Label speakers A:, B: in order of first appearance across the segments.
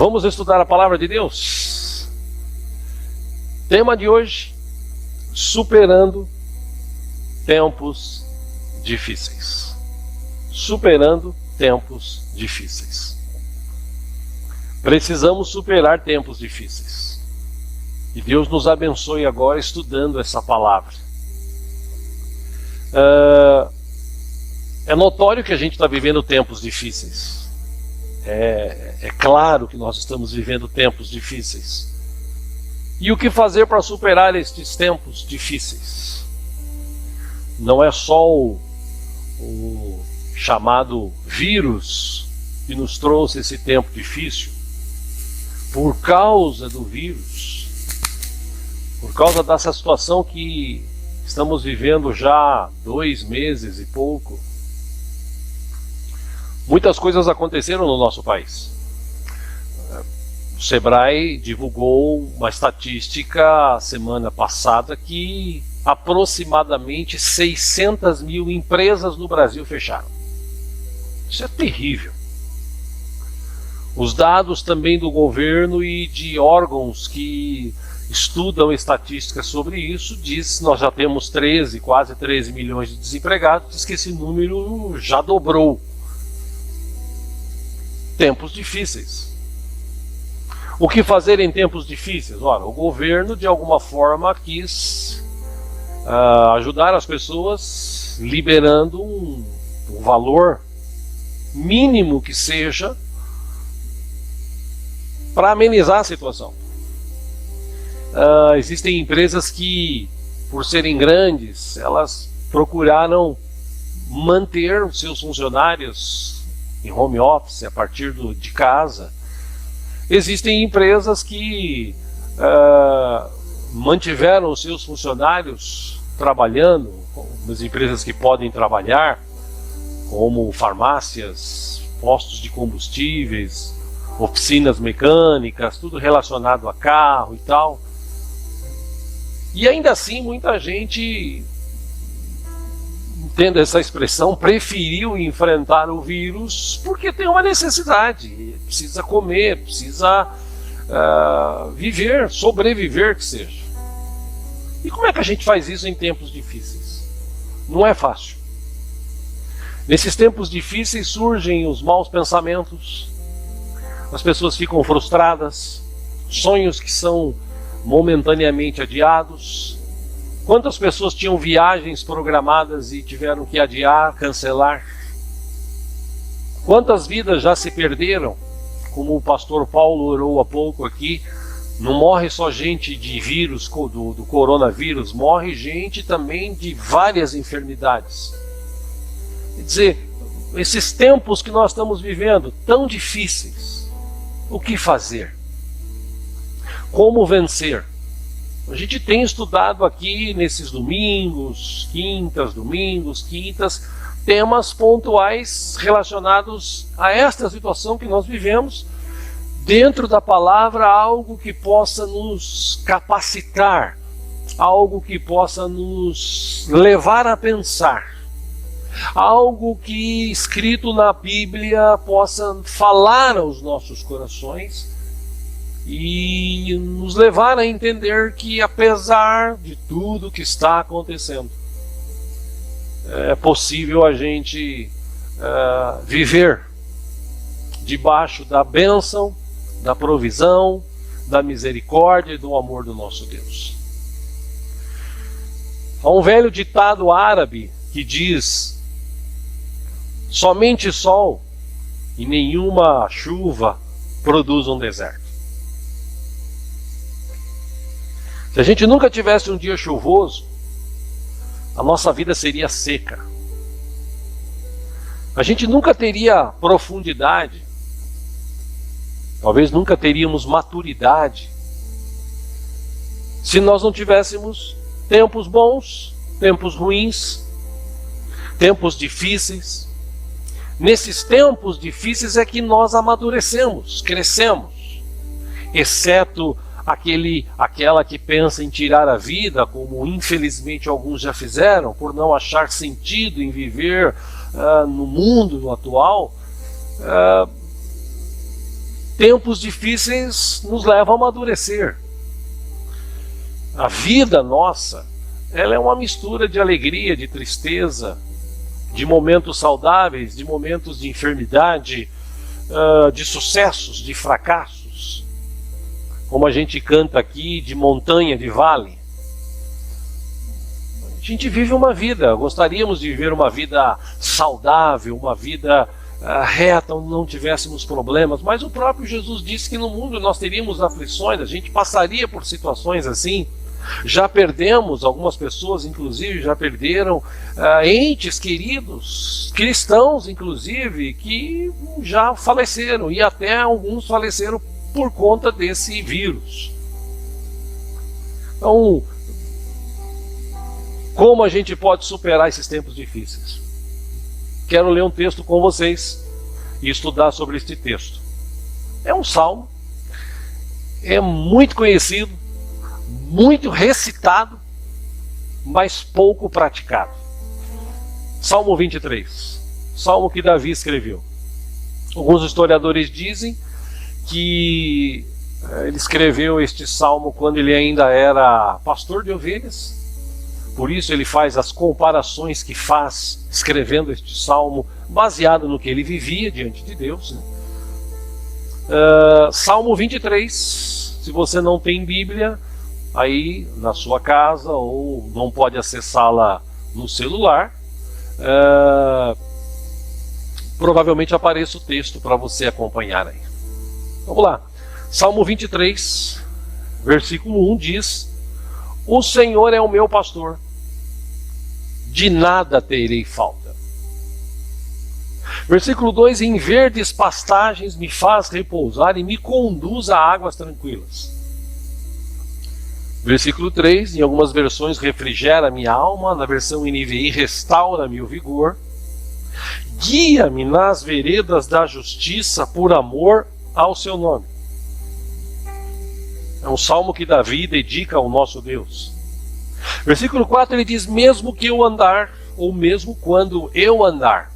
A: Vamos estudar a palavra de Deus? Tema de hoje: superando tempos difíceis. Superando tempos difíceis. Precisamos superar tempos difíceis. E Deus nos abençoe agora estudando essa palavra. É notório que a gente está vivendo tempos difíceis. É claro que nós estamos vivendo tempos difíceis. E o que fazer para superar estes tempos difíceis? Não é só o chamado vírus que nos trouxe esse tempo difícil. Por causa do vírus, por causa dessa situação que estamos vivendo já há 2 meses e pouco, muitas coisas aconteceram no nosso país. O Sebrae divulgou uma estatística semana passada que aproximadamente 600 mil empresas no Brasil fecharam. Isso é terrível. Os dados também do governo e de órgãos que estudam estatísticas sobre isso diz que nós já temos quase 13 milhões de desempregados, diz que esse número já dobrou. Tempos difíceis. O que fazer em tempos difíceis? Ora, o governo de alguma forma quis ajudar as pessoas liberando um valor mínimo que seja para amenizar a situação. Existem empresas que, por serem grandes, elas procuraram manter os seus funcionários em home office, a partir de casa. Existem empresas que mantiveram os seus funcionários trabalhando, as empresas que podem trabalhar, como farmácias, postos de combustíveis, oficinas mecânicas, tudo relacionado a carro e tal. E ainda assim muita gente, entenda essa expressão, preferiu enfrentar o vírus porque tem uma necessidade, precisa comer, precisa viver, sobreviver que seja. E como é que a gente faz isso em tempos difíceis? Não é fácil. Nesses tempos difíceis surgem os maus pensamentos, as pessoas ficam frustradas, sonhos que são momentaneamente adiados. Quantas pessoas tinham viagens programadas e tiveram que adiar, cancelar? Quantas vidas já se perderam? Como o pastor Paulo orou há pouco aqui, não morre só gente de vírus, do coronavírus, morre gente também de várias enfermidades. Quer dizer, esses tempos que nós estamos vivendo, tão difíceis, o que fazer? Como vencer? A gente tem estudado aqui nesses domingos, quintas, temas pontuais relacionados a esta situação que nós vivemos, dentro da palavra, algo que possa nos capacitar, algo que possa nos levar a pensar, algo que escrito na Bíblia possa falar aos nossos corações e nos levar a entender que, apesar de tudo que está acontecendo, é possível a gente viver debaixo da bênção, da provisão, da misericórdia e do amor do nosso Deus. Há um velho ditado árabe que diz: somente sol e nenhuma chuva produz um deserto. Se a gente nunca tivesse um dia chuvoso, a nossa vida seria seca. A gente nunca teria profundidade, talvez nunca teríamos maturidade, se nós não tivéssemos tempos bons, tempos ruins, tempos difíceis. Nesses tempos difíceis é que nós amadurecemos, crescemos, exceto aquela que pensa em tirar a vida, como infelizmente alguns já fizeram, por não achar sentido em viver no mundo atual. tempos difíceis nos levam a amadurecer. A vida nossa, ela é uma mistura de alegria, de tristeza, de momentos saudáveis, de momentos de enfermidade, de sucessos, de fracassos. Como a gente canta aqui, de montanha, de vale. A gente vive uma vida, gostaríamos de viver uma vida saudável, uma vida reta, onde não tivéssemos problemas, mas o próprio Jesus disse que no mundo nós teríamos aflições, a gente passaria por situações assim. Já perdemos, algumas pessoas inclusive já perderam entes queridos, cristãos inclusive, que já faleceram, e até alguns faleceram por conta desse vírus. Então, como a gente pode superar esses tempos difíceis? Quero ler um texto com vocês e estudar sobre este texto. É um salmo, é muito conhecido, muito recitado, mas pouco praticado. Salmo 23, salmo que Davi escreveu. Alguns historiadores dizem que ele escreveu este salmo quando ele ainda era pastor de ovelhas. Por isso ele faz as comparações que faz escrevendo este salmo, baseado no que ele vivia diante de Deus, né? Salmo 23, se você não tem Bíblia aí na sua casa ou não pode acessá-la no celular, provavelmente apareça o texto para você acompanhar aí. Vamos lá. Salmo 23, versículo 1 diz: o Senhor é o meu pastor, de nada terei falta. Versículo 2: em verdes pastagens me faz repousar e me conduz a águas tranquilas. Versículo 3, em algumas versões, refrigera minha alma, na versão NVI, restaura-me o vigor. Guia-me nas veredas da justiça por amor ao seu nome. É um salmo que Davi dedica ao nosso Deus. Versículo 4, ele diz: mesmo que eu andar, ou mesmo quando eu andar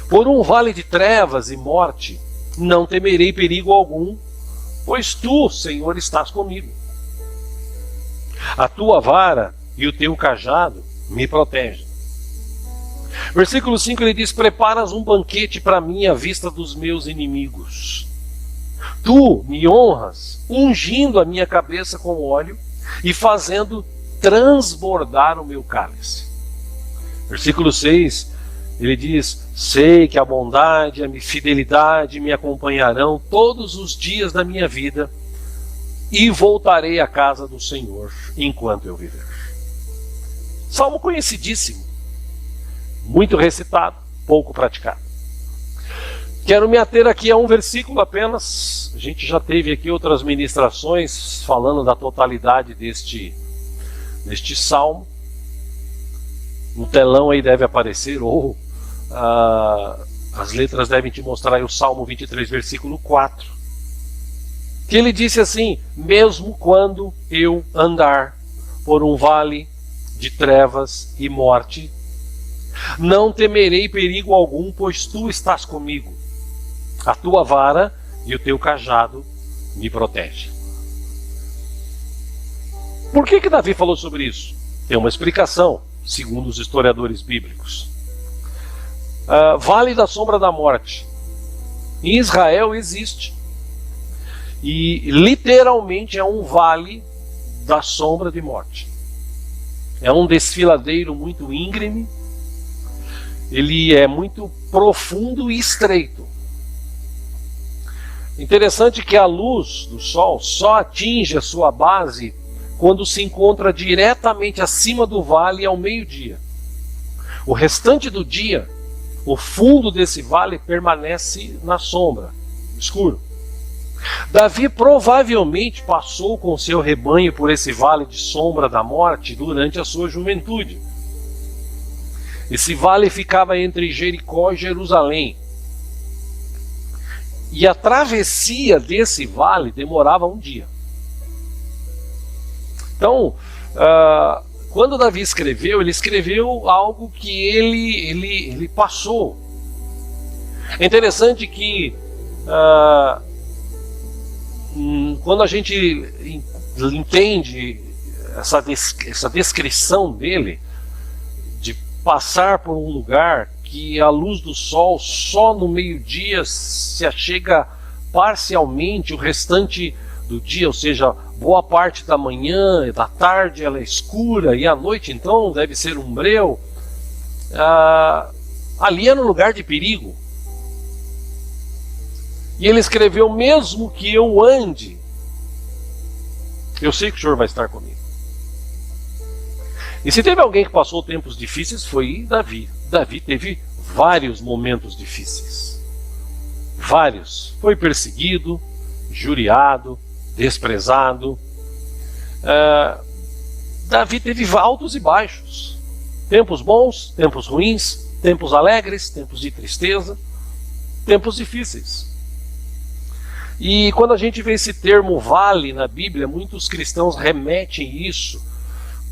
A: por um vale de trevas e morte, não temerei perigo algum, pois tu, Senhor, estás comigo. A tua vara e o teu cajado me protegem. Versículo 5, ele diz: preparas um banquete para mim à vista dos meus inimigos. Tu me honras, ungindo a minha cabeça com óleo e fazendo transbordar o meu cálice. Versículo 6, ele diz: sei que a bondade e a fidelidade me acompanharão todos os dias da minha vida, e voltarei à casa do Senhor enquanto eu viver. Salmo conhecidíssimo, muito recitado, pouco praticado. Quero me ater aqui a um versículo apenas. A gente já teve aqui outras ministrações falando da totalidade deste salmo. No telão aí deve aparecer, ou as letras devem te mostrar aí o Salmo 23, versículo 4. Que ele disse assim: mesmo quando eu andar por um vale de trevas e morte, não temerei perigo algum, pois tu estás comigo. A tua vara e o teu cajado me protegem. Por que Davi falou sobre isso? Tem uma explicação, segundo os historiadores bíblicos. Vale da sombra da morte. Em Israel existe. E literalmente é um vale da sombra de morte. É um desfiladeiro muito íngreme. Ele é muito profundo e estreito. Interessante que a luz do sol só atinge a sua base quando se encontra diretamente acima do vale ao meio-dia. O restante do dia, o fundo desse vale permanece na sombra, escuro. Davi provavelmente passou com seu rebanho por esse vale de sombra da morte durante a sua juventude. Esse vale ficava entre Jericó e Jerusalém. E a travessia desse vale demorava um dia. Então, quando Davi escreveu, ele escreveu algo que ele passou. É interessante que quando a gente entende essa descrição dele, de passar por um lugar que a luz do sol só no meio-dia se achega parcialmente, o restante do dia, ou seja, boa parte da manhã e da tarde ela é escura, e à noite então deve ser um breu. Ali era um lugar de perigo. E ele escreveu: mesmo que eu ande, eu sei que o Senhor vai estar comigo. E se teve alguém que passou tempos difíceis, foi Davi. Davi teve vários momentos difíceis. Vários. Foi perseguido, injuriado, desprezado. Davi teve altos e baixos. Tempos bons, tempos ruins, tempos alegres, tempos de tristeza, tempos difíceis. E quando a gente vê esse termo vale na Bíblia, muitos cristãos remetem isso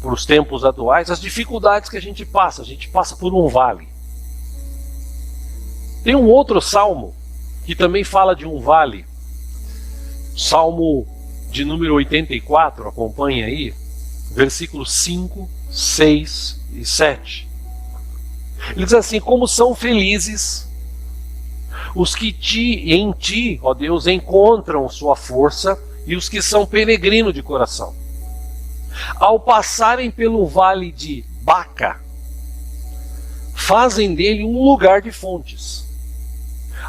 A: para os tempos atuais, as dificuldades que a gente passa por um vale. Tem um outro salmo que também fala de um vale, Salmo de número 84, acompanha aí, versículos 5, 6 e 7. Ele diz assim: como são felizes os que em ti, ó Deus, encontram sua força, e os que são peregrinos de coração. Ao passarem pelo vale de Baca, fazem dele um lugar de fontes.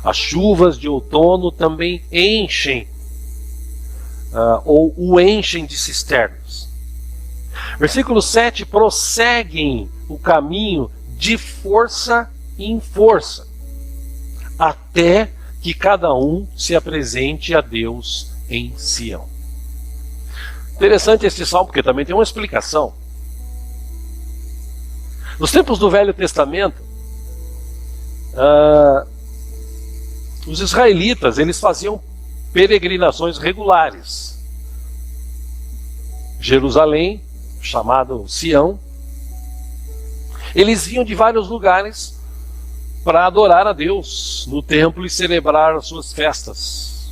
A: As chuvas de outono também enchem, ou o enchem de cisternas. Versículo 7, prosseguem o caminho de força em força, até que cada um se apresente a Deus em Sião. Interessante esse salmo, porque também tem uma explicação. Nos tempos do Velho Testamento, os israelitas, eles faziam peregrinações regulares. Jerusalém, chamado Sião, eles vinham de vários lugares para adorar a Deus no templo e celebrar as suas festas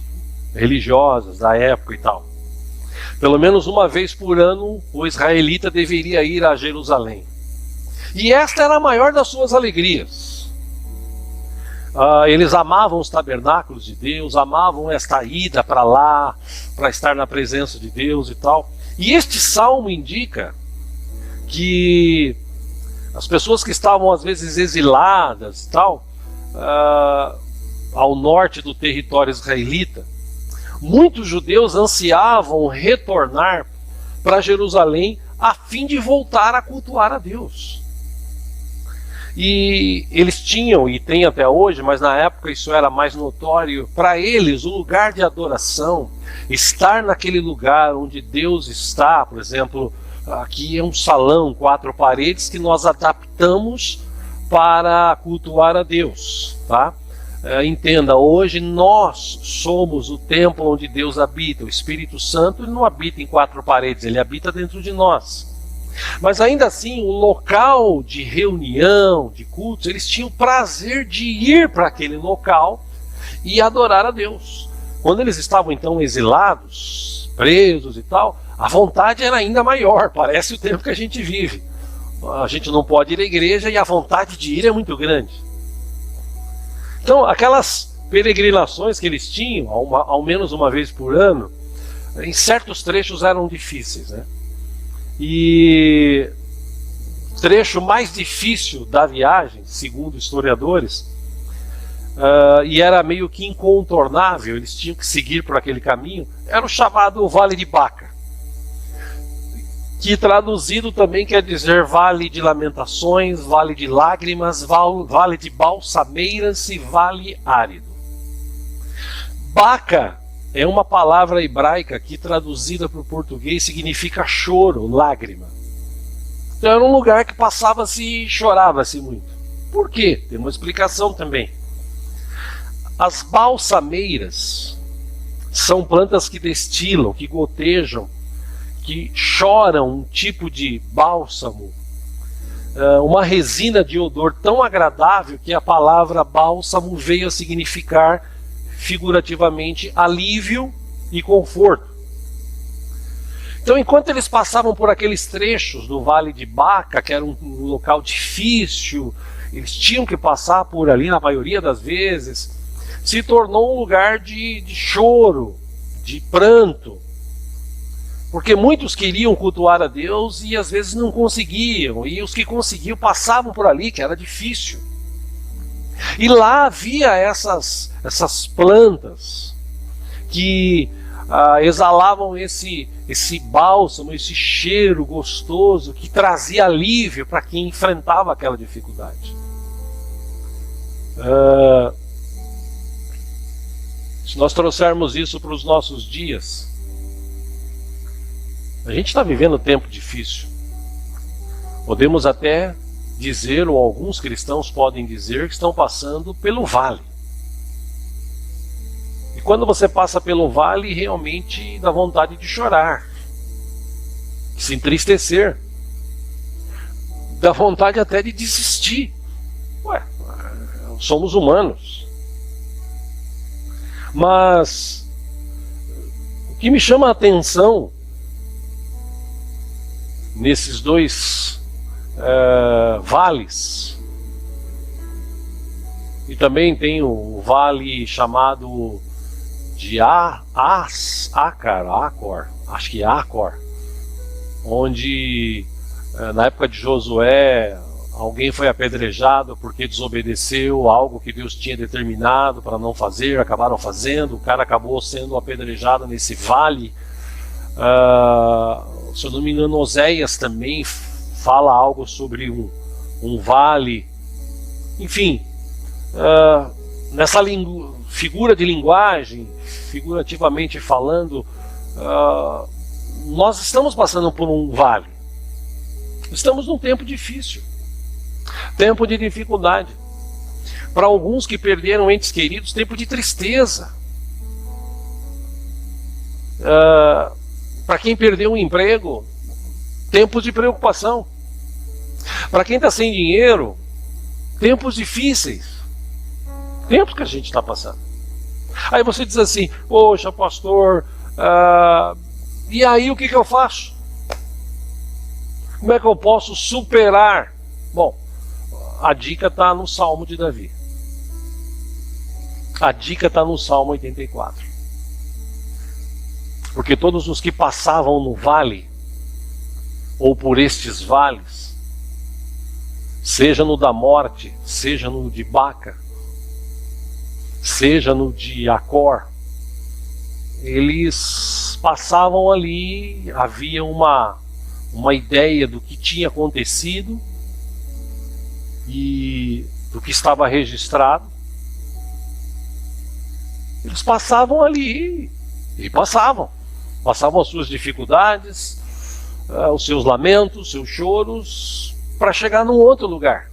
A: religiosas da época e tal. Pelo menos uma vez por ano o israelita deveria ir a Jerusalém. E esta era a maior das suas alegrias. Eles amavam os tabernáculos de Deus, amavam esta ida para lá, para estar na presença de Deus e tal. E este salmo indica que as pessoas que estavam às vezes exiladas e tal, ao norte do território israelita, muitos judeus ansiavam retornar para Jerusalém a fim de voltar a cultuar a Deus. E eles tinham, e têm até hoje, mas na época isso era mais notório, para eles o lugar de adoração, estar naquele lugar onde Deus está. Por exemplo, aqui é um salão, 4 paredes, que nós adaptamos para cultuar a Deus, tá? Entenda, hoje nós somos o templo onde Deus habita. O Espírito Santo não habita em 4 paredes, ele habita dentro de nós. Mas ainda assim, o local de reunião, de cultos, eles tinham prazer de ir para aquele local e adorar a Deus. Quando eles estavam então exilados, presos e tal, a vontade era ainda maior. Parece o tempo que a gente vive. A gente não pode ir à igreja e a vontade de ir é muito grande. Então, aquelas peregrinações que eles tinham, ao menos uma vez por ano, em certos trechos eram difíceis, né? E o trecho mais difícil da viagem, segundo historiadores, e era meio que incontornável, eles tinham que seguir por aquele caminho, era o chamado Vale de Baca, que traduzido também quer dizer Vale de Lamentações, Vale de Lágrimas, Vale de Balsameiras e Vale Árido. Baca é uma palavra hebraica que traduzida para o português significa choro, lágrima. Então era um lugar que passava-se e chorava-se muito. Por quê? Tem uma explicação também. As balsameiras são plantas que destilam, que gotejam, que choram um tipo de bálsamo, uma resina de odor tão agradável que a palavra bálsamo veio a significar figurativamente alívio e conforto. Então, enquanto eles passavam por aqueles trechos do Vale de Baca, que era um local difícil, eles tinham que passar por ali na maioria das vezes, se tornou um lugar de choro, de pranto, porque muitos queriam cultuar a Deus e às vezes não conseguiam, e os que conseguiam passavam por ali, que era difícil. E lá havia essas plantas que exalavam esse bálsamo, esse cheiro gostoso que trazia alívio para quem enfrentava aquela dificuldade. Se nós trouxermos isso para os nossos dias, a gente está vivendo um tempo difícil. Podemos até dizer, ou alguns cristãos podem dizer, que estão passando pelo vale. E quando você passa pelo vale, realmente dá vontade de chorar, de se entristecer, dá vontade até de desistir. Ué, somos humanos. Mas o que me chama a atenção nesses dois vales, e também tem o vale chamado de Acor, acho que é Acor, onde na época de Josué alguém foi apedrejado porque desobedeceu algo que Deus tinha determinado para não fazer, acabaram fazendo, o cara acabou sendo apedrejado nesse vale. Se eu não me engano, Oséias também fala algo sobre um vale. Enfim, nessa figura de linguagem, figurativamente falando, nós estamos passando por um vale. Estamos num tempo difícil, tempo de dificuldade. Para alguns que perderam entes queridos, tempo de tristeza. Para quem perdeu um emprego, tempos de preocupação. Para quem está sem dinheiro, tempos difíceis. Tempos que a gente está passando. Aí você diz assim: poxa, pastor, e aí o que eu faço? Como é que eu posso superar? Bom, a dica está no Salmo de Davi. A dica está no Salmo 84. Porque todos os que passavam no vale, ou por estes vales, seja no da morte, seja no de Baca, seja no de Acor, eles passavam ali, havia uma ideia do que tinha acontecido e do que estava registrado. Eles passavam ali e passavam as suas dificuldades, os seus lamentos, os seus choros, para chegar num outro lugar.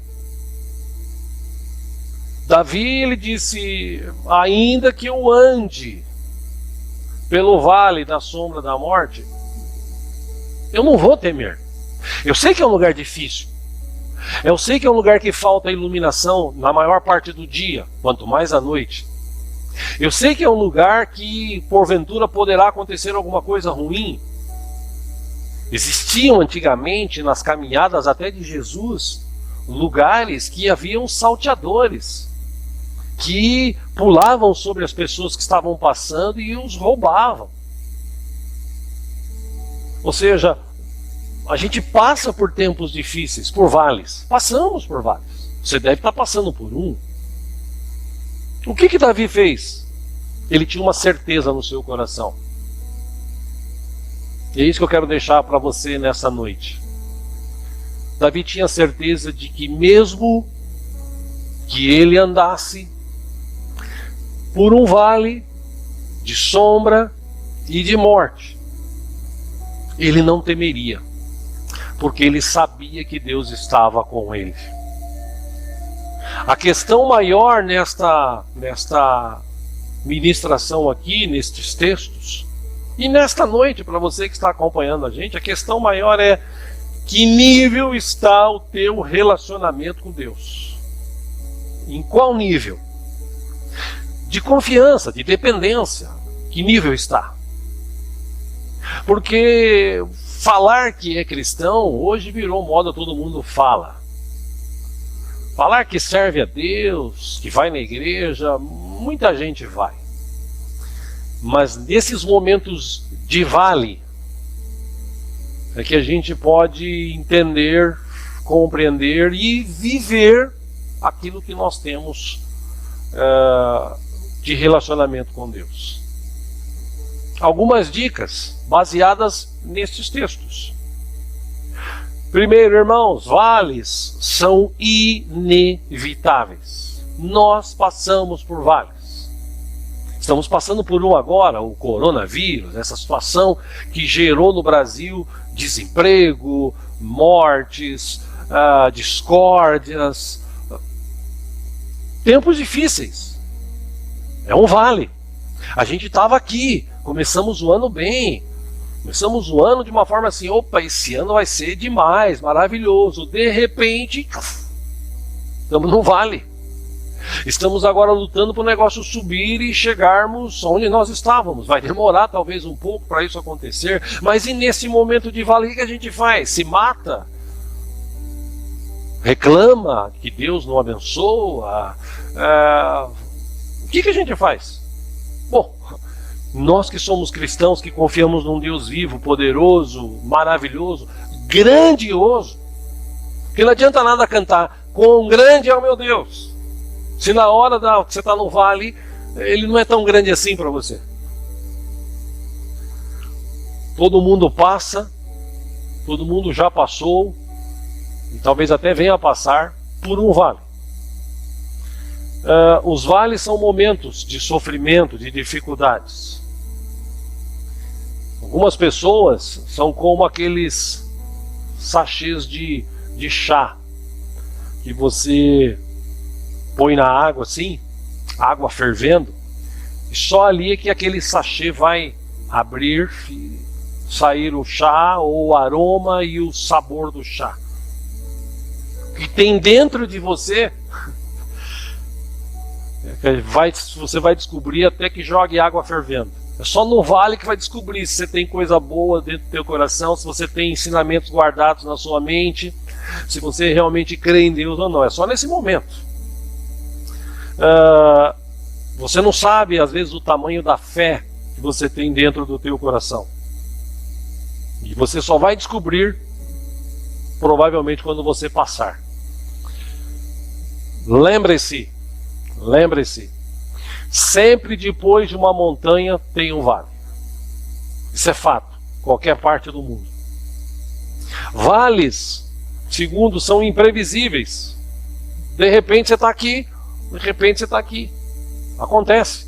A: Davi, ele disse: ainda que eu ande pelo vale da sombra da morte, eu não vou temer. Eu sei que é um lugar difícil, eu sei que é um lugar que falta iluminação na maior parte do dia, quanto mais à noite. Eu sei que é um lugar que porventura poderá acontecer alguma coisa ruim. Existiam antigamente, nas caminhadas até de Jesus, lugares que haviam salteadores, que pulavam sobre as pessoas que estavam passando e os roubavam. Ou seja, a gente passa por tempos difíceis, por vales. Passamos por vales. Você deve estar passando por um. O que Davi fez? Ele tinha uma certeza no seu coração. E é isso que eu quero deixar para você nessa noite. Davi tinha certeza de que mesmo que ele andasse por um vale de sombra e de morte, ele não temeria, porque ele sabia que Deus estava com ele. A questão maior nesta ministração aqui, nestes textos, e nesta noite, para você que está acompanhando a gente, a questão maior é: que nível está o teu relacionamento com Deus? Em qual nível? De confiança, de dependência, que nível está? Porque falar que é cristão hoje virou moda, todo mundo fala. Falar que serve a Deus, que vai na igreja, muita gente vai. Mas nesses momentos de vale é que a gente pode entender, compreender e viver aquilo que nós temos de relacionamento com Deus. Algumas dicas baseadas nestes textos. Primeiro, irmãos, vales são inevitáveis. Nós passamos por vales. Estamos passando por um agora, o coronavírus, essa situação que gerou no Brasil desemprego, mortes, discórdias, tempos difíceis. É um vale. A gente estava aqui, começamos o ano bem, começamos o ano de uma forma assim, opa, esse ano vai ser demais, maravilhoso. De repente, estamos num vale. Estamos agora lutando para o negócio subir e chegarmos onde nós estávamos. Vai demorar talvez um pouco para isso acontecer, mas e nesse momento de vale, o que a gente faz? Se mata? Reclama que Deus não abençoa? O que a gente faz? Bom, nós que somos cristãos, que confiamos num Deus vivo, poderoso, maravilhoso, grandioso, que não adianta nada cantar quão grande é o meu Deus, se na hora que você está no vale, ele não é tão grande assim para você. Todo mundo passa, todo mundo já passou, e talvez até venha a passar por um vale. Os vales são momentos de sofrimento, de dificuldades. Algumas pessoas são como aqueles sachês de chá que você põe na água assim, água fervendo, e só ali é que aquele sachê vai abrir e sair o chá, ou o aroma e o sabor do chá. O que tem dentro de você, você vai descobrir até que jogue água fervendo. É só no vale que vai descobrir se você tem coisa boa dentro do teu coração, se você tem ensinamentos guardados na sua mente, se você realmente crê em Deus ou não. É só nesse momento. Você não sabe às vezes o tamanho da fé que você tem dentro do teu coração, e você só vai descobrir provavelmente quando você passar. Lembre-se, sempre depois de uma montanha tem um vale. Isso é fato, qualquer parte do mundo. Vales, segundo, são imprevisíveis. De repente você está aqui, de repente você está aqui. Acontece.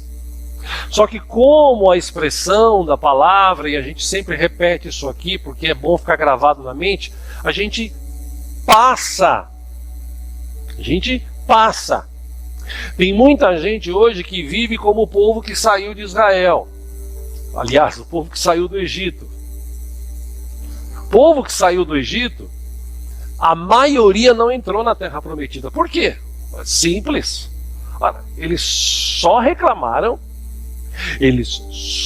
A: Só que como a expressão da palavra, e a gente sempre repete isso aqui, porque é bom ficar gravado na mente, a gente passa. A gente passa. Tem muita gente hoje que vive como o povo que saiu de Israel. Aliás, o povo que saiu do Egito. O povo que saiu do Egito, a maioria não entrou na Terra Prometida. Por quê? Simples. Olha, eles só reclamaram, eles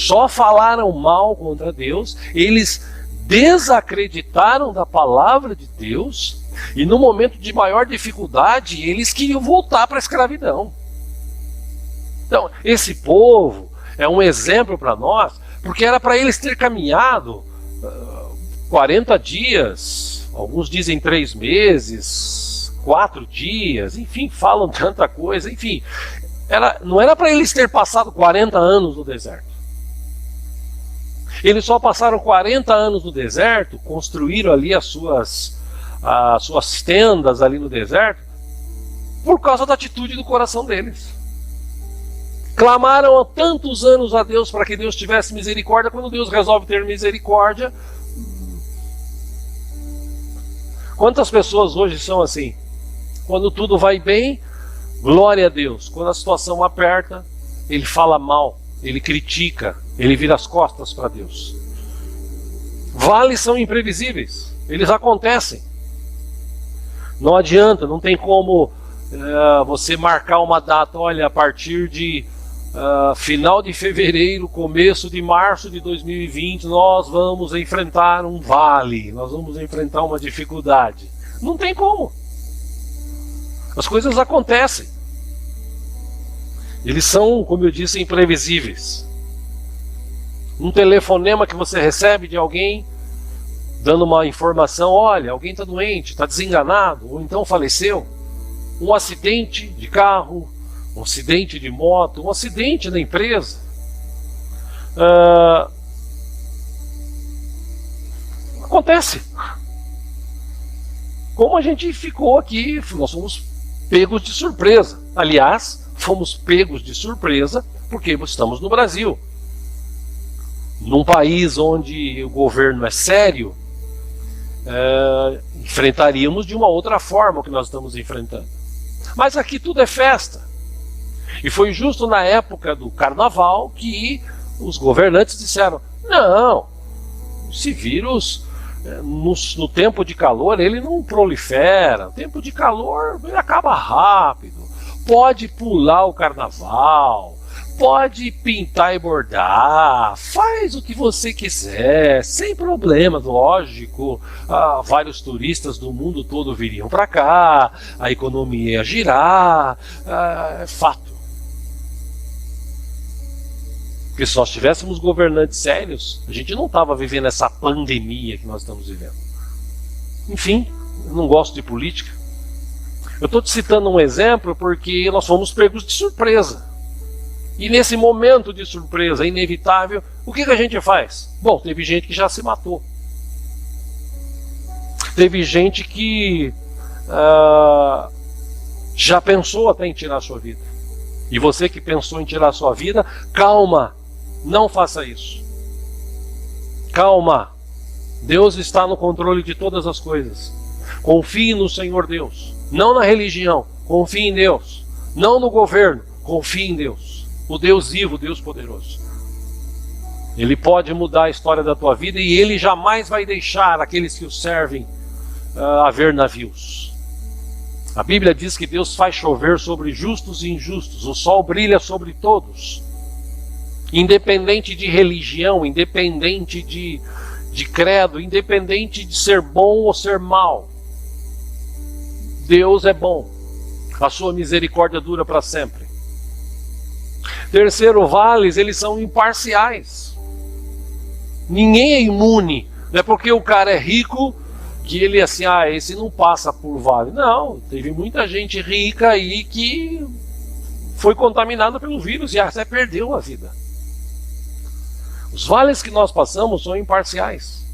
A: só falaram mal contra Deus, eles desacreditaram da palavra de Deus, e no momento de maior dificuldade eles queriam voltar para a escravidão. Então, esse povo é um exemplo para nós, porque era para eles ter caminhado 40 dias, alguns dizem 3 meses, 4 dias, enfim, falam tanta coisa, enfim. Não era para eles ter passado 40 anos no deserto. Eles só passaram 40 anos no deserto, construíram ali as suas tendas ali no deserto, por causa da atitude do coração deles. Clamaram há tantos anos a Deus para que Deus tivesse misericórdia. Quando Deus resolve ter misericórdia, quantas pessoas hoje são assim? Quando tudo vai bem, glória a Deus. Quando a situação aperta, ele fala mal, ele critica, ele vira as costas para Deus. Vales são imprevisíveis, eles acontecem. Não adianta, não tem como você marcar uma data. Olha, a partir de final de fevereiro, começo de março de 2020, nós vamos enfrentar um vale, nós vamos enfrentar uma dificuldade. Não tem como. As coisas acontecem. Eles são, como eu disse, imprevisíveis. Um telefonema que você recebe de alguém dando uma informação, olha, alguém está doente, está desenganado, ou então faleceu. Um acidente de carro, um acidente de moto, um acidente na empresa. Acontece. Como a gente ficou aqui, nós fomos pegos de surpresa. Aliás, fomos pegos de surpresa porque estamos no Brasil. Num país onde o governo é sério, enfrentaríamos de uma outra forma o que nós estamos enfrentando. Mas aqui tudo é festa. E foi justo na época do carnaval que os governantes disseram, não, esse vírus, no tempo de calor, ele não prolifera. No tempo de calor, ele acaba rápido. Pode pular o carnaval, pode pintar e bordar, faz o que você quiser, sem problemas, lógico. Vários turistas do mundo todo viriam para cá, a economia ia girar, é fato. Porque se nós tivéssemos governantes sérios, a gente não estava vivendo essa pandemia que nós estamos vivendo. Enfim, eu não gosto de política. Eu estou te citando um exemplo porque nós fomos pegos de surpresa. E nesse momento de surpresa inevitável, o que a gente faz? Bom, teve gente que já se matou. Teve gente que já pensou até em tirar a sua vida. E você que pensou em tirar a sua vida, calma, não faça isso. Calma, Deus está no controle de todas as coisas. Confie no Senhor Deus, não na religião, confie em Deus. Não no governo, confie em Deus. O Deus vivo, o Deus poderoso. Ele pode mudar a história da tua vida e Ele jamais vai deixar aqueles que o servem haver navios. A Bíblia diz que Deus faz chover sobre justos e injustos. O sol brilha sobre todos. Independente de religião, independente de credo, independente de ser bom ou ser mal. Deus é bom. A sua misericórdia dura para sempre. Terceiro, vales, eles são imparciais. Ninguém é imune. Não é porque o cara é rico que ele assim, esse não passa por vale. Não, teve muita gente rica aí que foi contaminada pelo vírus e até perdeu a vida. Os vales que nós passamos são imparciais.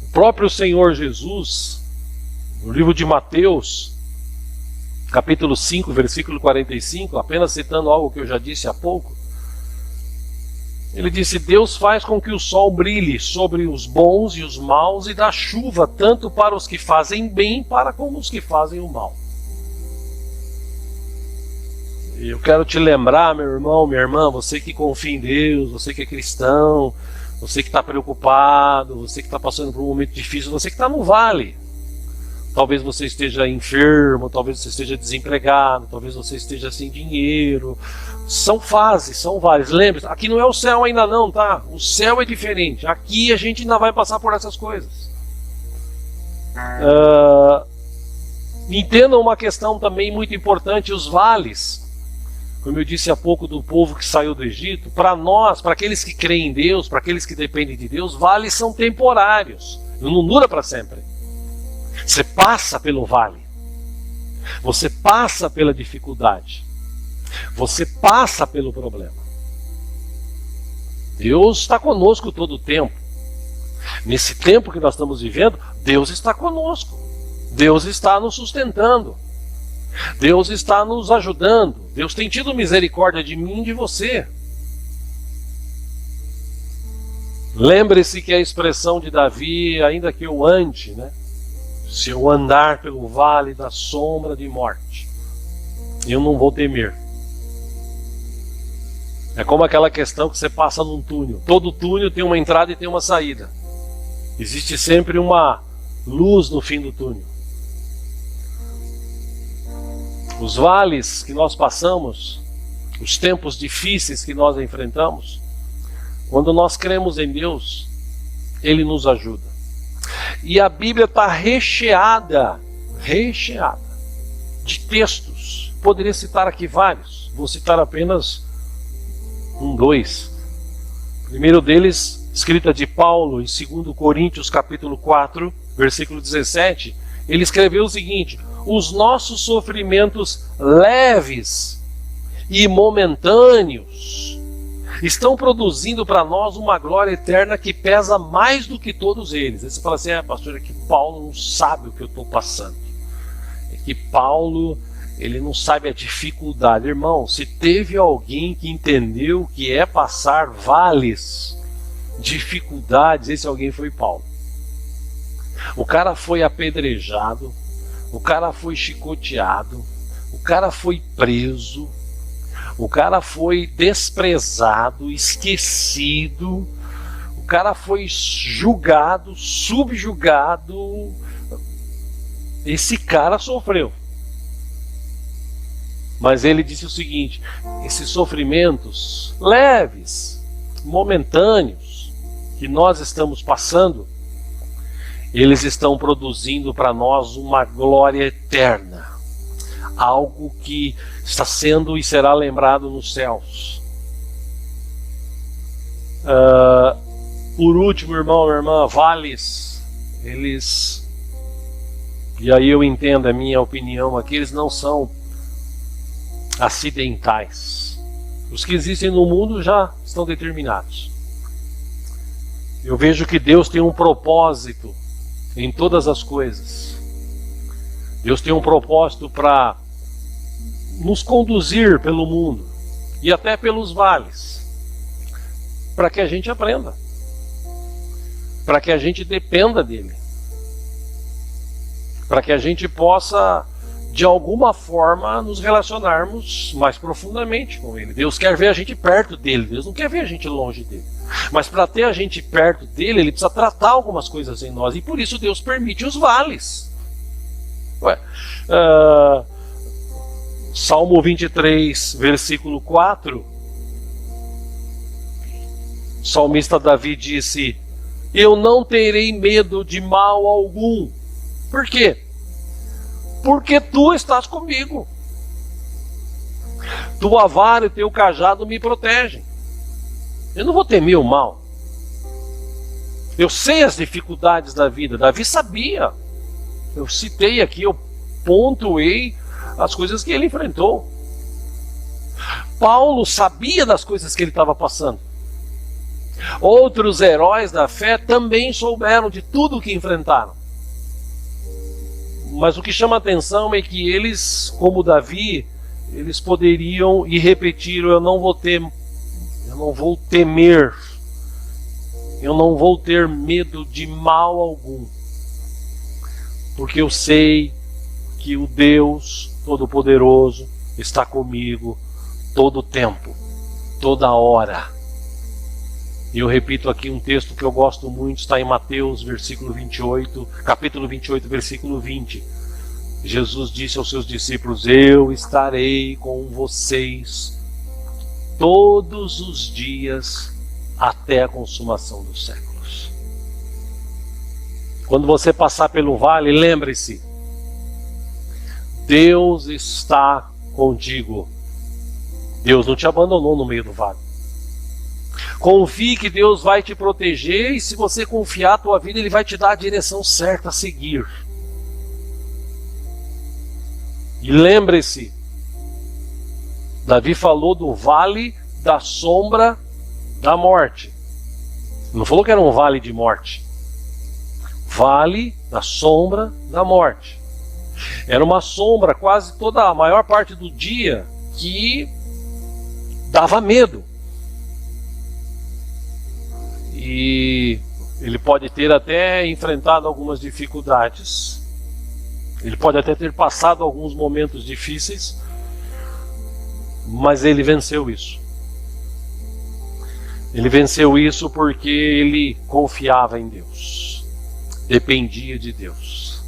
A: O próprio Senhor Jesus, no livro de Mateus, capítulo 5, versículo 45, apenas citando algo que eu já disse há pouco, ele disse, Deus faz com que o sol brilhe sobre os bons e os maus e dá chuva tanto para os que fazem bem como os que fazem o mal. E eu quero te lembrar, meu irmão, minha irmã, você que confia em Deus, você que é cristão, você que está preocupado, você que está passando por um momento difícil, você que está no vale. Talvez você esteja enfermo, talvez você esteja desempregado, talvez você esteja sem dinheiro. São fases, são vales. Lembre-se, aqui não é o céu ainda não, tá? O céu é diferente. Aqui a gente ainda vai passar por essas coisas. Entendam uma questão também muito importante, os vales. Como eu disse há pouco do povo que saiu do Egito, para nós, para aqueles que creem em Deus, para aqueles que dependem de Deus, vales são temporários. Não dura para sempre. Você passa pelo vale. Você passa pela dificuldade. Você passa pelo problema. Deus está conosco todo o tempo. Nesse tempo que nós estamos vivendo, Deus está conosco. Deus está nos sustentando. Deus está nos ajudando. Deus tem tido misericórdia de mim e de você. Lembre-se que a expressão de Davi, ainda que eu ande, né? Se eu andar pelo vale da sombra de morte, eu não vou temer. É como aquela questão que você passa num túnel. Todo túnel tem uma entrada e tem uma saída. Existe sempre uma luz no fim do túnel. Os vales que nós passamos, os tempos difíceis que nós enfrentamos, quando nós cremos em Deus, Ele nos ajuda. E a Bíblia está recheada de textos. Poderia citar aqui vários, vou citar apenas dois. O primeiro deles, escrita de Paulo em 2 Coríntios capítulo 4, versículo 17, ele escreveu o seguinte: os nossos sofrimentos leves e momentâneos estão produzindo para nós uma glória eterna que pesa mais do que todos eles. Aí você fala assim: pastor, é que Paulo não sabe o que eu estou passando. É que Paulo, ele não sabe a dificuldade. Irmão, se teve alguém que entendeu o que é passar vales, dificuldades, esse alguém foi Paulo. O cara foi apedrejado, o cara foi chicoteado, o cara foi preso, o cara foi desprezado, esquecido, o cara foi julgado, subjugado. Esse cara sofreu. Mas ele disse o seguinte: esses sofrimentos leves, momentâneos, que nós estamos passando, eles estão produzindo para nós uma glória eterna. Algo que está sendo e será lembrado nos céus. Por último, irmão, irmã, vales, eles, e aí eu entendo a minha opinião aqui, eles não são acidentais. Os que existem no mundo já estão determinados. Eu vejo que Deus tem um propósito em todas as coisas. Deus tem um propósito para nos conduzir pelo mundo e até pelos vales, para que a gente aprenda, para que a gente dependa dele, para que a gente possa de alguma forma nos relacionarmos mais profundamente com ele. Deus quer ver a gente perto dele, Deus não quer ver a gente longe dele. Mas para ter a gente perto dele, ele precisa tratar algumas coisas em nós, e por isso Deus permite os vales. Salmo 23, versículo 4, o salmista Davi disse: eu não terei medo de mal algum. Por quê? Porque tu estás comigo. Tua vara e teu cajado me protegem. Eu não vou temer o mal. Eu sei as dificuldades da vida. Davi sabia. Eu citei aqui, eu pontuei as coisas que ele enfrentou. Paulo sabia das coisas que ele estava passando. Outros heróis da fé também souberam de tudo o que enfrentaram. Mas o que chama a atenção é que eles, como Davi, eles poderiam e repetiram: eu não vou temer, eu não vou ter medo de mal algum, porque eu sei que o Deus Todo-Poderoso está comigo todo o tempo, toda hora. E eu repito aqui um texto que eu gosto muito, está em Mateus, capítulo 28, versículo 20. Jesus disse aos seus discípulos: eu estarei com vocês todos os dias até a consumação dos séculos. Quando você passar pelo vale, lembre-se: Deus está contigo. Deus não te abandonou no meio do vale. Confie que Deus vai te proteger, e se você confiar a tua vida, Ele vai te dar a direção certa a seguir. E lembre-se, Davi falou do vale da sombra da morte. Não falou que era um vale de morte. Vale da sombra da morte. Era uma sombra quase toda a maior parte do dia que dava medo. E ele pode ter até enfrentado algumas dificuldades. Ele pode até ter passado alguns momentos difíceis, mas ele venceu isso. Ele venceu isso porque ele confiava em Deus, dependia de Deus.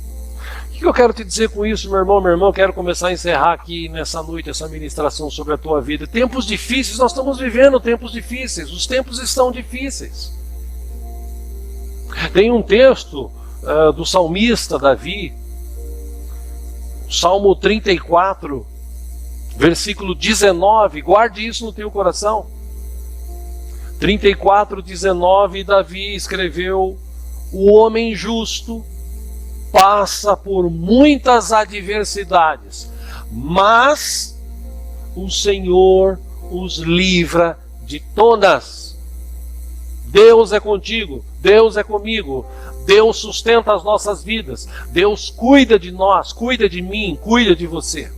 A: O que eu quero te dizer com isso, meu irmão, minha irmã? Eu quero começar a encerrar aqui nessa noite essa ministração sobre a tua vida. Tempos difíceis, nós estamos vivendo tempos difíceis. Os tempos estão difíceis. Tem um texto do salmista Davi, Salmo 34, versículo 19, guarde isso no teu coração. 34, 19, Davi escreveu: o homem justo passa por muitas adversidades, mas o Senhor os livra de todas. Deus é contigo, Deus é comigo, Deus sustenta as nossas vidas, Deus cuida de nós, cuida de mim, cuida de você.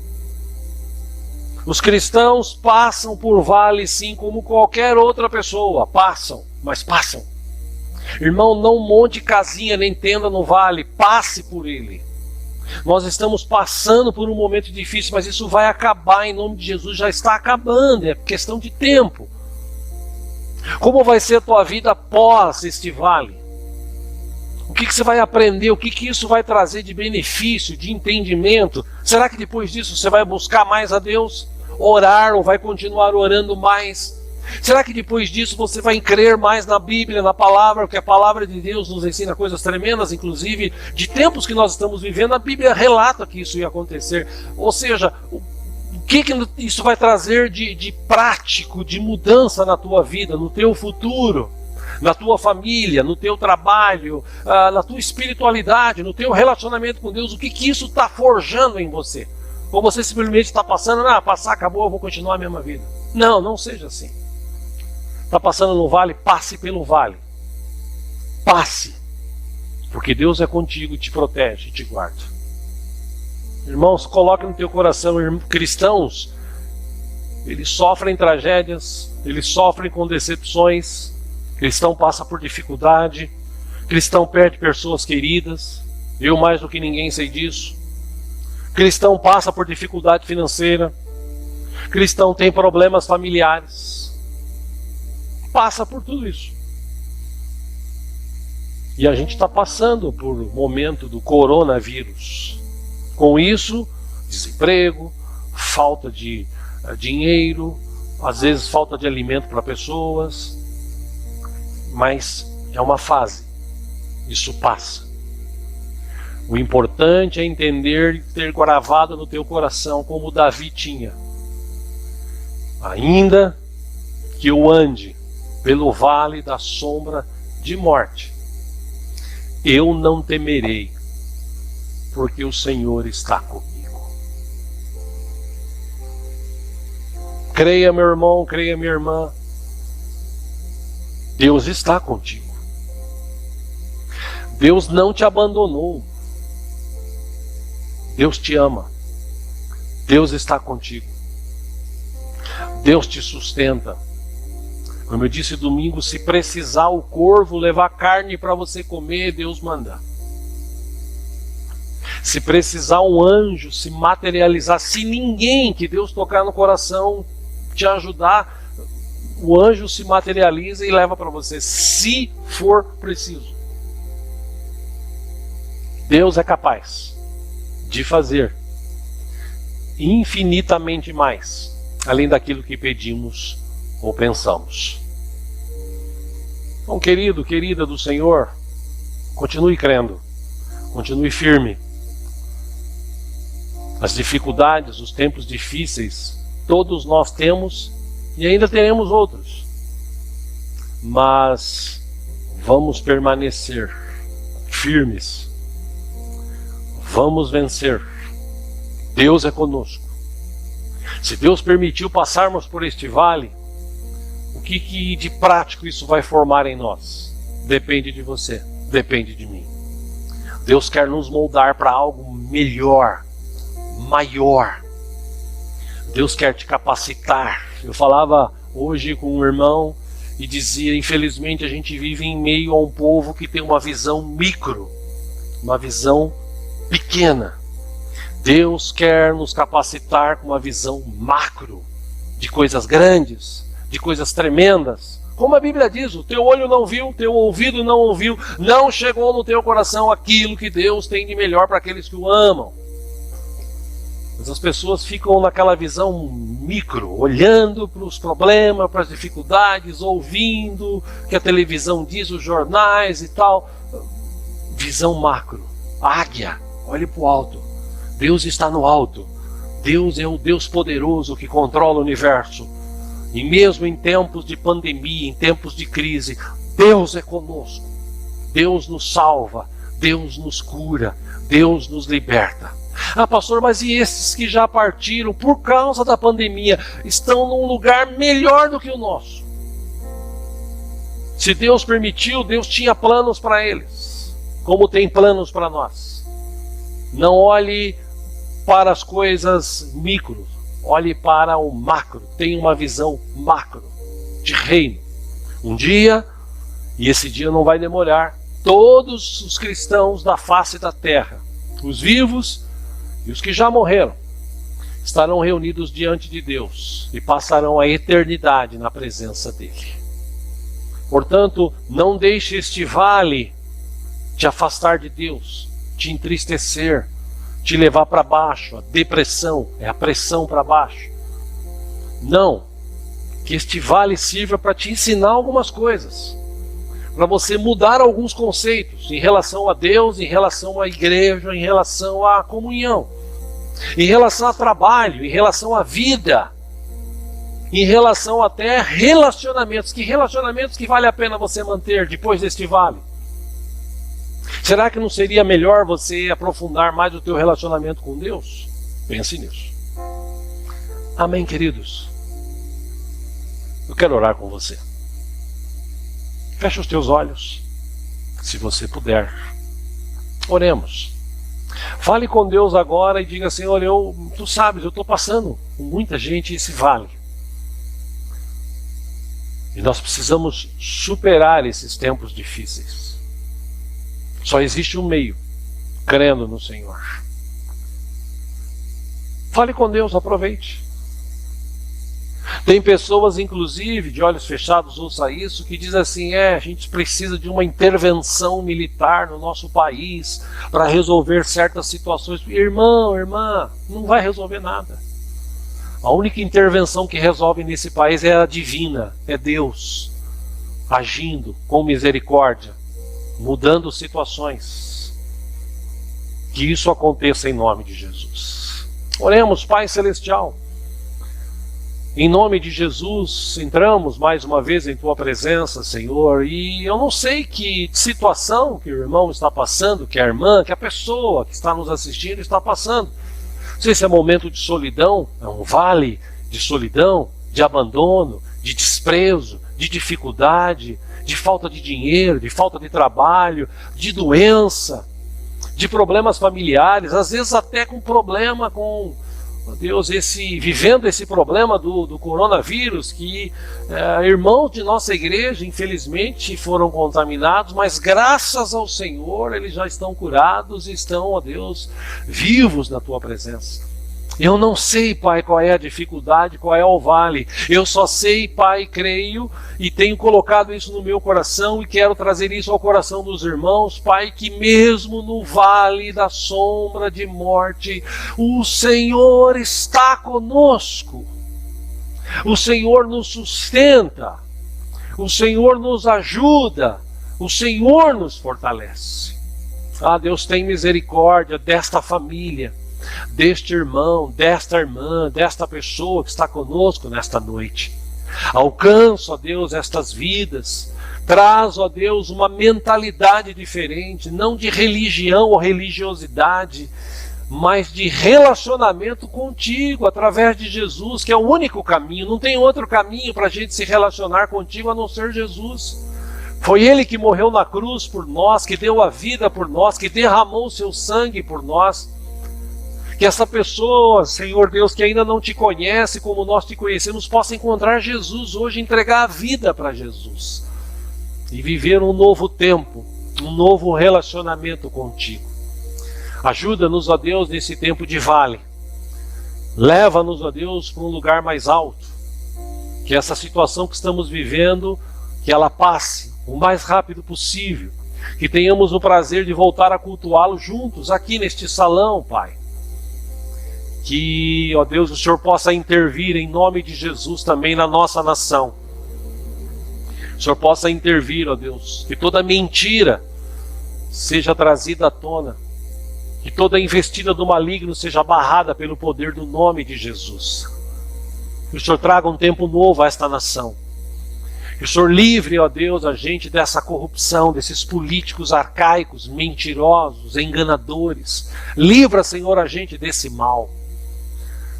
A: Os cristãos passam por vales sim, como qualquer outra pessoa, passam, mas passam. Irmão, não monte casinha nem tenda no vale, passe por ele. Nós estamos passando por um momento difícil, mas isso vai acabar em nome de Jesus, já está acabando, é questão de tempo. Como vai ser a tua vida após este vale? O que você vai aprender? O que isso vai trazer de benefício, de entendimento? Será que depois disso você vai buscar mais a Deus? Orar ou vai continuar orando mais? Será que depois disso você vai crer mais na Bíblia, na palavra, porque a palavra de Deus nos ensina coisas tremendas, inclusive de tempos que nós estamos vivendo, a Bíblia relata que isso ia acontecer. Ou seja, o que isso vai trazer de prático, de mudança na tua vida, no teu futuro, na tua família, no teu trabalho, na tua espiritualidade, no teu relacionamento com Deus? O que isso está forjando em você? Ou você simplesmente está passando, passar, acabou, eu vou continuar a mesma vida. Não, não seja assim. Está passando no vale, passe pelo vale. Passe. Porque Deus é contigo e te protege e te guarda. Irmãos, coloque no teu coração, cristãos, eles sofrem tragédias, eles sofrem com decepções, cristão passa por dificuldade, cristão perde pessoas queridas, eu mais do que ninguém sei disso. Cristão passa por dificuldade financeira, cristão tem problemas familiares, passa por tudo isso. E a gente está passando por um momento do coronavírus. Com isso, desemprego, falta de dinheiro, às vezes falta de alimento para pessoas, mas é uma fase, isso passa. O importante é entender e ter gravado no teu coração, como Davi tinha: ainda que eu ande pelo vale da sombra de morte, eu não temerei, porque o Senhor está comigo. Creia, meu irmão, creia, minha irmã, Deus está contigo. Deus não te abandonou. Deus te ama. Deus está contigo. Deus te sustenta. Como eu disse domingo, se precisar o corvo levar carne para você comer, Deus manda. Se precisar um anjo se materializar, se ninguém que Deus tocar no coração te ajudar, o anjo se materializa e leva para você, se for preciso. Deus é capaz de fazer infinitamente mais, além daquilo que pedimos ou pensamos. Então, querido, querida do Senhor, continue crendo, continue firme. As dificuldades, os tempos difíceis, todos nós temos e ainda teremos outros. Mas vamos permanecer firmes. Vamos vencer. Deus é conosco. Se Deus permitiu passarmos por este vale, o que de prático isso vai formar em nós? Depende de você, depende de mim. Deus quer nos moldar para algo melhor, maior. Deus quer te capacitar. Eu falava hoje com um irmão e dizia: infelizmente a gente vive em meio a um povo que tem uma visão micro, uma visão pequena. Deus quer nos capacitar com uma visão macro, de coisas grandes, de coisas tremendas, Como a Bíblia diz, o teu olho não viu, teu ouvido não ouviu, não chegou no teu coração aquilo que Deus tem de melhor para aqueles que o amam. Mas as pessoas ficam naquela visão micro, olhando para os problemas, para as dificuldades, ouvindo o que a televisão diz, os jornais e tal. Visão macro. Águia, olhe para o alto. Deus está no alto. Deus é o Deus poderoso que controla o universo. E mesmo em tempos de pandemia, em tempos de crise, Deus é conosco. Deus nos salva, Deus nos cura, Deus nos liberta. Ah, pastor, mas e esses que já partiram por causa da pandemia, estão num lugar melhor do que o nosso? Se Deus permitiu, Deus tinha planos para eles, como tem planos para nós. Não olhe para as coisas micro, olhe para o macro, tenha uma visão macro de reino. Um dia, e esse dia não vai demorar, todos os cristãos da face da terra, os vivos e os que já morreram, estarão reunidos diante de Deus e passarão a eternidade na presença dele. Portanto, não deixe este vale te afastar de Deus, te entristecer, te levar para baixo. A depressão é a pressão para baixo. Não, que este vale sirva para te ensinar algumas coisas, para você mudar alguns conceitos em relação a Deus, em relação à igreja, em relação à comunhão, em relação ao trabalho, em relação à vida, em relação até relacionamentos. Que relacionamentos que vale a pena você manter depois deste vale? Será que não seria melhor você aprofundar mais o teu relacionamento com Deus? Pense nisso. Amém, queridos? Eu quero orar com você. Feche os teus olhos, se você puder. Oremos. Fale com Deus agora e diga: Senhor, tu sabes, eu estou passando com muita gente esse vale. E nós precisamos superar esses tempos difíceis. Só existe um meio, crendo no Senhor. Fale com Deus, aproveite. Tem pessoas, inclusive, de olhos fechados, ouça isso, que diz assim: a gente precisa de uma intervenção militar no nosso país para resolver certas situações. Irmão, irmã, não vai resolver nada. A única intervenção que resolve nesse país é a divina, é Deus agindo com misericórdia, mudando situações. Que isso aconteça em nome de Jesus. Oremos. Pai Celestial, em nome de Jesus, entramos mais uma vez em Tua presença, Senhor, e eu não sei que situação que o irmão está passando, que a irmã, que a pessoa que está nos assistindo está passando. Não sei se é momento de solidão, é um vale de solidão, de abandono, de desprezo, de dificuldade, de falta de dinheiro, de falta de trabalho, de doença, de problemas familiares, às vezes até com problema com, Deus, vivendo esse problema do coronavírus, que irmãos de nossa igreja, infelizmente, foram contaminados, mas graças ao Senhor, eles já estão curados e estão, ó Deus, vivos na Tua presença. Eu não sei, Pai, qual é a dificuldade, qual é o vale. Eu só sei, Pai, creio e tenho colocado isso no meu coração e quero trazer isso ao coração dos irmãos, Pai, que mesmo no vale da sombra de morte, o Senhor está conosco. O Senhor nos sustenta. O Senhor nos ajuda. O Senhor nos fortalece. Ah, Deus, tem misericórdia desta família, deste irmão, desta irmã, desta pessoa que está conosco nesta noite. Alcança, ó Deus, estas vidas. Traz, ó Deus, uma mentalidade diferente, não de religião ou religiosidade, mas de relacionamento contigo, através de Jesus, que é o único caminho. Não tem outro caminho para a gente se relacionar contigo a não ser Jesus. Foi Ele que morreu na cruz por nós, que deu a vida por nós, que derramou o seu sangue por nós. Que essa pessoa, Senhor Deus, que ainda não te conhece como nós te conhecemos, possa encontrar Jesus hoje, entregar a vida para Jesus e viver um novo tempo, um novo relacionamento contigo. Ajuda-nos, ó Deus, nesse tempo de vale. Leva-nos, ó Deus, para um lugar mais alto. Que essa situação que estamos vivendo que ela passe o mais rápido possível, que tenhamos o prazer de voltar a cultuá-lo juntos aqui neste salão, Pai. Que, ó Deus, o Senhor possa intervir em nome de Jesus também na nossa nação. O Senhor possa intervir, ó Deus, que toda mentira seja trazida à tona, que toda investida do maligno seja barrada pelo poder do nome de Jesus. Que o Senhor traga um tempo novo a esta nação. Que o Senhor livre, ó Deus, a gente dessa corrupção, desses políticos arcaicos, mentirosos, enganadores. Livra, Senhor, a gente desse mal.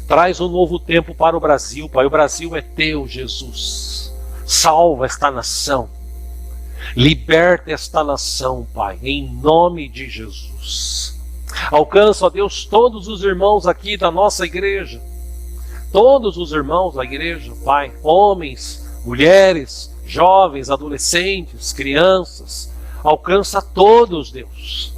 A: Traz um novo tempo para o Brasil, Pai. O Brasil é teu, Jesus. Salva esta nação. Liberta esta nação, Pai, em nome de Jesus. Alcança, ó Deus, todos os irmãos aqui da nossa igreja. Todos os irmãos da igreja, Pai. Homens, mulheres, jovens, adolescentes, crianças. Alcança todos, Deus.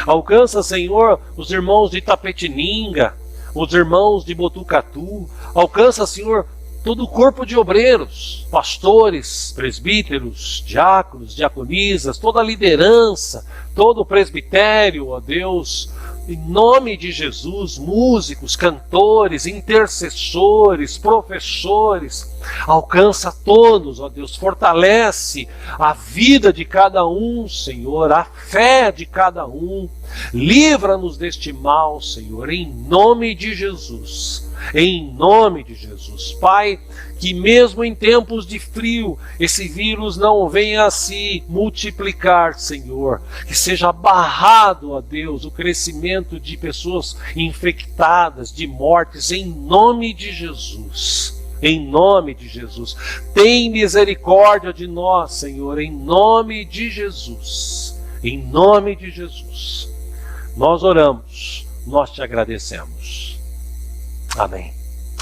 A: Alcança, Senhor, os irmãos de Itapetininga, os irmãos de Botucatu. Alcança, Senhor, todo o corpo de obreiros, pastores, presbíteros, diáconos, diaconisas, toda a liderança, todo o presbitério, ó Deus, em nome de Jesus, músicos, cantores, intercessores, professores, alcança todos, ó Deus, fortalece a vida de cada um, Senhor, a fé de cada um, livra-nos deste mal, Senhor, em nome de Jesus. Em nome de Jesus, Pai, que mesmo em tempos de frio, esse vírus não venha a se multiplicar, Senhor. Que seja barrado, ó Deus, o crescimento de pessoas infectadas, de mortes, em nome de Jesus. Em nome de Jesus. Tem misericórdia de nós, Senhor, em nome de Jesus. Em nome de Jesus. Nós oramos, nós te agradecemos. Amém.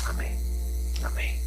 A: Amém. Amém.